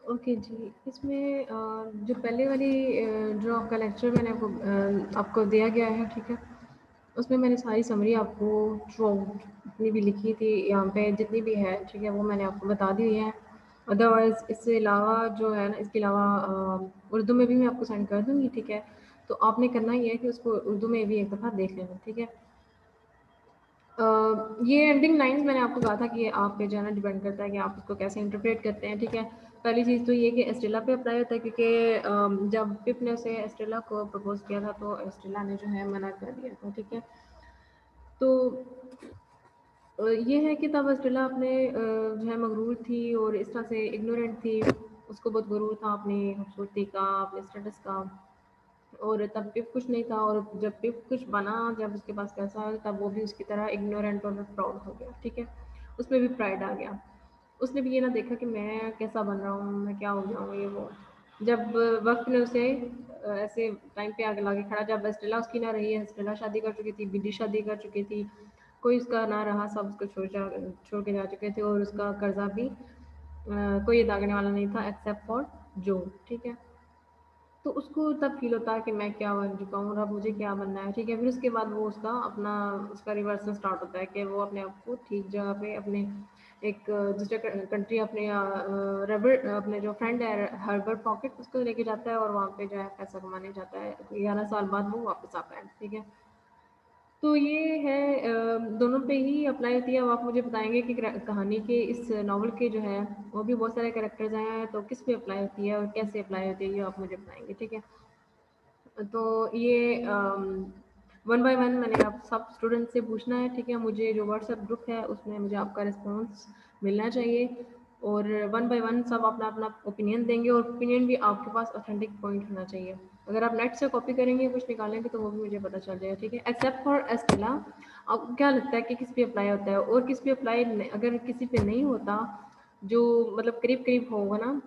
Okay जी, इसमें जो पहले वाली जो आपका लेक्चर मैंने आपको दिया गया है, ठीक है? उसमें मैंने सारी समरी आपको थ्रू आउट जितनी भी लिखी थी यहाँ पे जितनी भी है, ठीक है? वो मैंने आपको बता दी हुई है। अदरवाइज़ इससे अलावा जो है ना, इसके अलावा उर्दू में भी मैं आपको सेंड कर दूँगी, ठीक है? तो आपने करना ये है कि उसको उर्दू में भी एक दफ़ा देख लेना, ठीक है? ये एंडिंग लाइन्स मैंने आपको कहा था कि आप पे जो है ना डिपेंड करता है कि आप उसको कैसे इंटरप्रेट करते हैं, ठीक है? पहली चीज़ तो ये कि एस्टेला पे अप्लाई होता है क्योंकि जब पिप ने उसे एस्टेला को प्रपोज़ किया था तो एस्टेला ने जो है मना कर दिया था, ठीक है? तो ये है कि तब एस्टेला अपने जो है मगरूर थी और इस तरह से इग्नोरेंट थी। उसको बहुत गुरूर था अपनी खूबसूरती का, अपने स्टेटस का। और तब पिप कुछ नहीं था और जब पिप कुछ बना, जब उसके पास पैसा आया तब वो भी उसकी तरह इग्नोरेंट और प्राउड हो गया, ठीक है? उसमें भी प्राइड आ गया। उसने भी ये ना देखा कि मैं कैसा बन रहा हूँ, मैं क्या हो जाऊँ, ये वो। जब वक्त ने उसे ऐसे टाइम पे आगे लाके खड़ा, जब एस्टेला उसकी ना रही है, एस्टेला शादी कर चुकी थी, बिल्ली शादी कर चुकी थी, कोई उसका ना रहा, सब उसको छोड़ के जा चुके थे और उसका कर्जा भी कोई अदा करने वाला नहीं था एक्सेप्ट फॉर जो, ठीक है? तो उसको तब फ़ील होता है कि मैं क्या बन चुका हूँ और अब मुझे क्या बनना है, ठीक है? फिर उसके बाद वो उसका रिवर्सल स्टार्ट होता है कि वो अपने आप को ठीक जगह पे अपने एक दूसरे कंट्री अपने जो फ्रेंड है हर्बर्ट पॉकेट उसको लेके जाता है और वहाँ पे जो है पैसा कमाने जाता है। 11 साल बाद वो वापस आता है, ठीक है? तो ये है दोनों पे ही अप्लाई होती है। अब आप मुझे बताएँगे कि कहानी के इस नॉवल के जो है वो भी बहुत सारे कैरेक्टर्स हैं, तो किस पे अप्लाई होती है और कैसे अप्लाई होती है ये आप मुझे बताएँगे, ठीक है? तो ये वन बाय वन मैंने आप सब स्टूडेंट से पूछना है, ठीक है? मुझे जो व्हाट्सएप ग्रुप है उसमें मुझे आपका रिस्पॉन्स मिलना चाहिए और वन बाय वन सब अपना-अपना ओपिनियन देंगे और ओपिनियन भी आपके पास ऑथेंटिक पॉइंट होना चाहिए। अगर आप नेट से कॉपी करेंगे, कुछ निकालेंगे तो वो भी मुझे पता चल जाएगा, ठीक है? एक्सेप्ट फॉर एस्टेला, आपको क्या लगता है कि किस पे अप्लाई होता है और किस पे अप्लाई न अगर किसी पे नहीं होता, जो मतलब करीब-करीब होगा ना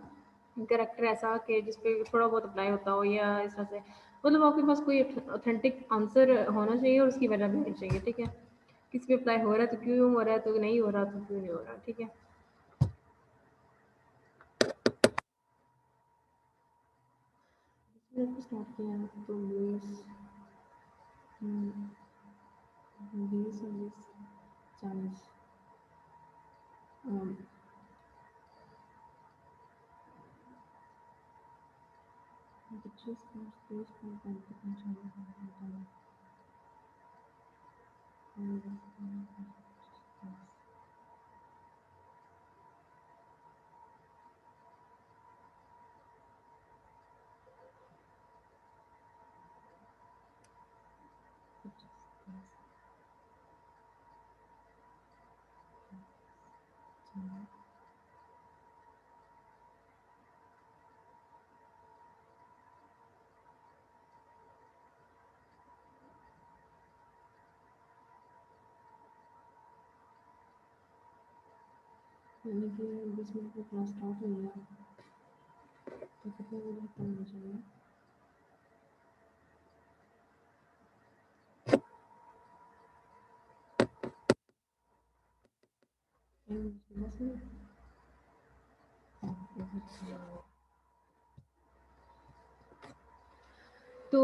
कैरेक्टर ऐसा कि जिस पे थोड़ा बहुत अप्लाई होता हो या इस तरह से, मतलब आपके पास कोई ऑथेंटिक आंसर होना चाहिए और उसकी वजह भी होनी चाहिए, ठीक है? किस पे अप्लाई हो रहा है तो क्यों हो रहा है, तो नहीं हो रहा तो क्यों नहीं हो रहा, ठीक है? इसमें स्टार्ट किया है तो 20 और 20 40 25 30 35 यानी कि 20 मिनट में क्लास स्टार्ट हुई है तो कितने बजे खत्म होना चाहिए? दस मिनट। तो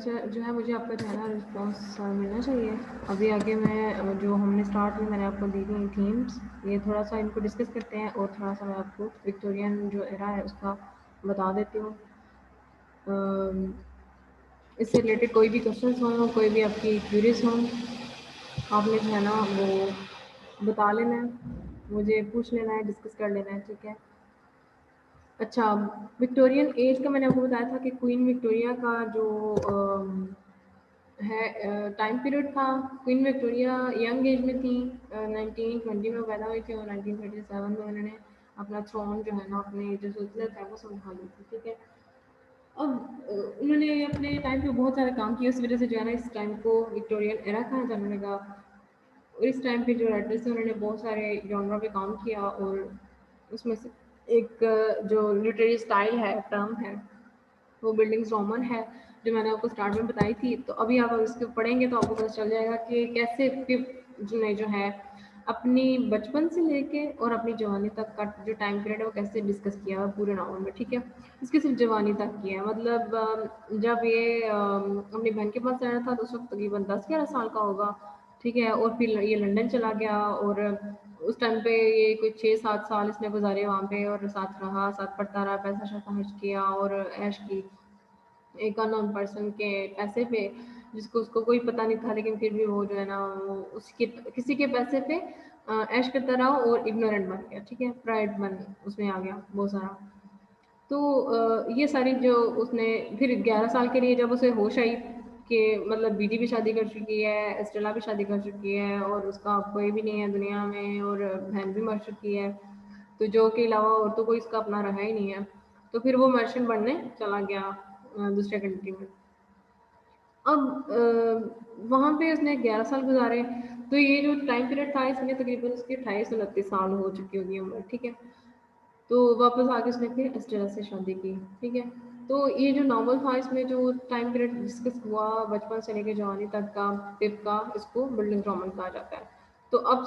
जो है मुझे आपका जो है ना रिस्पॉन्स मिलना चाहिए। अभी आगे मैं जो हमने स्टार्ट में मैंने आपको दी थी थीम्स, ये थोड़ा सा इनको डिस्कस करते हैं और थोड़ा सा मैं आपको विक्टोरियन जो एरा है उसका बता देती हूँ। इससे रिलेटेड कोई भी क्वेश्चंस हों, कोई भी आपकी क्यूरीज हों, आपने जो है ना वो बता लेना है, मुझे पूछ लेना है, डिस्कस कर लेना है, ठीक है? अच्छा, विक्टोरियन एज का मैंने आपको बताया था कि क्वीन विक्टोरिया का जो टाइम पीरियड था, क्वीन विक्टोरिया यंग एज में थी, 1920 में पैदा हुई थी और 1937 में उन्होंने अपना थ्रोन जो है ना, अपनी जो सुल्तनत है वो संभाली थी, ठीक है? अब उन्होंने अपने टाइम पे बहुत सारे काम किए, उस वजह से जो है ना इस टाइम को विक्टोरियन एरा कहा जाने लगा। और इस टाइम पे जो राइटर्स थे उन्होंने बहुत सारे जॉनरा पे काम किया और उसमें से एक जो लिटरेरी स्टाइल है, टर्म है, वो बिल्डिंग्स रोमन है, जो मैंने आपको स्टार्ट में बताई थी। तो अभी आप इसको पढ़ेंगे तो आपको पता चल जाएगा कि कैसे पिप ने जो है अपनी बचपन से लेके और अपनी जवानी तक का जो टाइम पीरियड है वो कैसे डिस्कस किया है पूरे नावल में, ठीक है। इसकी सिर्फ जवानी तक की है, मतलब जब ये अपनी बहन के पास रहना था तो उस वक्त तकरीबन 10-11 साल का होगा, ठीक है। और फिर ये लंदन चला गया और उस टाइम पे ये कोई 6-7 साल इसने गुजारे वहाँ पे, और साथ रहा, साथ पढ़ता रहा, पैसा शैसा खर्च किया और ऐश की। एक अननोन पर्सन के पैसे पे, जिसको उसको कोई पता नहीं था, लेकिन फिर भी वो जो है ना वो उसके किसी के पैसे पे ऐश करता रहा और इग्नोरेंट बन गया, ठीक है। प्राइड बन उसमें आ गया बहुत सारा। तो ये सारी जो उसने फिर 11 साल के लिए जब उसे होश आई कि मतलब बीडी भी शादी कर चुकी है, एस्टेला भी शादी कर चुकी है और उसका कोई भी नहीं है दुनिया में, और बहन भी मर चुकी है, तो जो के अलावा और तो कोई इसका अपना रहा ही नहीं है। तो फिर वो मर्चेंट बनने चला गया दूसरे कंट्री में। अब वहाँ पे उसने 11 साल गुजारे, तो ये जो टाइम पीरियड था इसमें तकरीबन उसकी 28-29 साल हो चुकी होगी उम्र, ठीक है। तो वापस आके उसने फिर एस्टेरा से शादी की, ठीक है। तो ये जो नॉवल था इसमें जो टाइम पीरियड डिस्कस हुआ बचपन से लेकर जवानी तक का, पिप का, इसको बिल्डिंग रोमन कहा जाता है। तो अब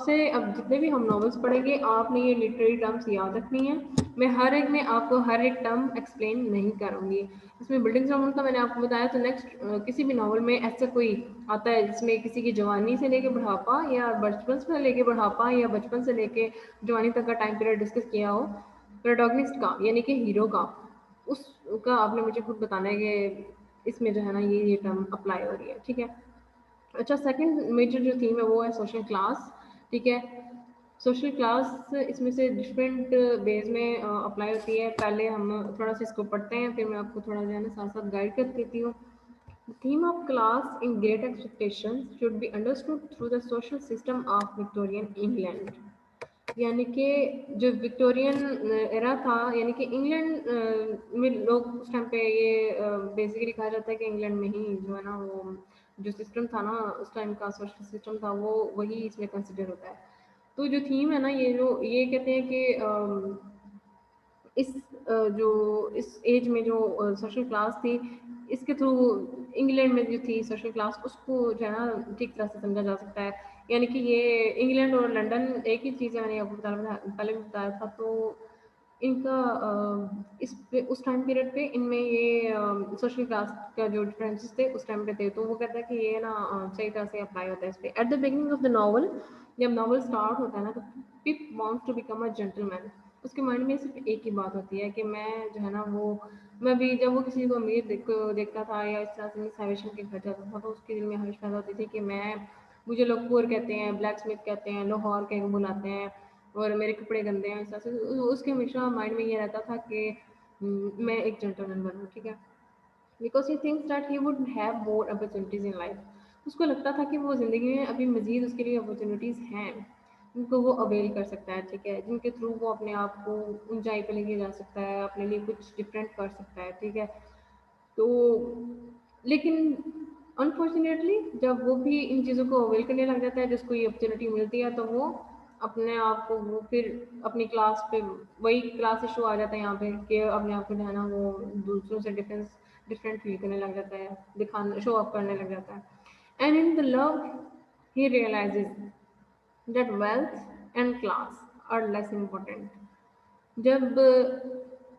जितने भी हम नॉवेल्स पढ़ेंगे आपने ये लिटरेरी टर्म्स याद रखनी है। मैं हर एक में आपको हर एक टर्म एक्सप्लेन नहीं करूँगी। इसमें बिल्डिंग रोमन का मैंने आपको बताया, तो नेक्स्ट किसी भी नॉवल में ऐसा कोई आता है जिसमें किसी की जवानी से लेके बुढ़ापा या बचपन से लेके बुढ़ापा या बचपन से लेके जवानी तक का टाइम पीरियड डिस्कस किया हो, प्रोटोगनिस्ट का यानी कि हीरो का, उसका आपने मुझे खुद बताना है कि इसमें जो है ना ये टर्म अप्लाई हो रही है, ठीक है। अच्छा, सेकंड मेजर जो थीम है वो है सोशल क्लास, ठीक है। सोशल क्लास इसमें से डिफरेंट वेज में अप्लाई होती है। पहले हम थोड़ा सा इसको पढ़ते हैं, फिर मैं आपको थोड़ा जो है ना साथ साथ गाइड कर देती हूँ। The theme of class in Great Expectations should be understood through the social system of Victorian England। यानी कि जो विक्टोरियन एरा था, यानी कि इंग्लैंड में लोग उस टाइम पे ये बेसिकली कहा जाता है कि इंग्लैंड में ही जो है ना वो जो सिस्टम था ना उस टाइम का सोशल सिस्टम था वो वही इसमें कंसिडर होता है। तो जो थीम है ना ये कहते हैं कि इस जो इस एज में जो सोशल क्लास थी इसके थ्रू इंग्लैंड में जो थी सोशल क्लास उसको जो है ना ठीक तरह से समझा जा सकता है। यानी कि ये इंग्लैंड और लंदन एक ही चीज़ है, मैंने आपको पहले भी बताया था। तो इनका उस टाइम पीरियड पे इनमें ये सोशल क्लास का जो डिफरेंसेस थे उस टाइम पे थे, तो वो कहता है कि ये ना सही तरह से अप्लाई होता है इस पे। At the beginning of the novel, जब नॉवल स्टार्ट होता है ना, तो Pip wants to become a gentleman. उसके माइंड में सिर्फ एक ही बात होती है कि मैं जो है ना वो मैं भी जब वो किसी को अमीर देखता था या इस तरह से मिसाइलेशन के घर जाता था तो उसके दिल में हमेश पैदा होती थी कि मुझे लोग पुअर कहते हैं, ब्लैक स्मिथ कहते हैं, लोहार कह के बुलाते हैं और मेरे कपड़े गंदे हैं, इस तरह से उसके हमेशा माइंड में ये रहता था कि मैं एक जेंटलमैन बनूँ, ठीक है। Because he thinks that he would have more opportunities in life. उसको लगता था कि वो ज़िंदगी में अभी मज़ीद उसके लिए अपॉर्चुनिटीज़ हैं जिनको वो अवेल कर सकता है, ठीक है, जिनके थ्रू वो अपने आप को ऊंचाई पे लेके जा सकता है, अपने लिए कुछ डिफरेंट कर सकता है, ठीक है। तो लेकिन अनफॉर्चुनेटली जब वो भी इन चीज़ों को अवेल करने लग जाता है, जिसको ये अपॉर्चुनिटी मिलती है, तो वो अपने आप को वो फिर अपनी क्लास पे वही क्लास इशू आ जाता है यहाँ पे कि अपने आप को जो है ना वो दूसरों से डिफरेंट फील करने लग जाता है, दिखाने शो ऑफ करने लग जाता है। And in the love he realises that wealth and class are less important। जब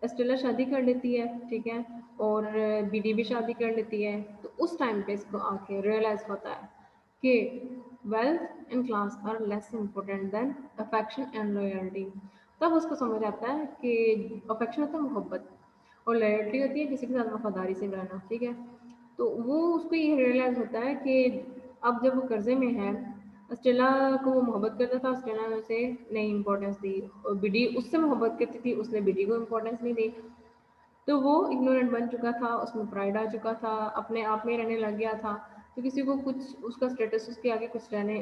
एस्टेला शादी कर लेती है, ठीक है, और बीडी भी शादी कर लेती है, तो उस टाइम पे इसको आके रियलाइज होता है कि wealth and class are less important than affection and loyalty. तब उसको समझ आता है कि अफेक्शन होता है मोहब्बत और लॉयल्टी होती है किसी के साथ वफादारी से रहना, ठीक है। तो वो उसको ये रियलाइज होता है कि अब जब वो कर्जे में है, अस्टेला को वो मोहब्बत करता था, अस्टेला ने उसे नहीं इम्पोर्टेंस दी, और बिडी उससे मोहब्बत करती थी, उसने बिडी को इम्पोर्टेंस नहीं दी। तो वो इग्नोरेंट बन चुका था, उसमें प्राइड आ चुका था, अपने आप में रहने लग गया था। तो किसी को कुछ उसका स्टेटस उसके आगे कुछ रहने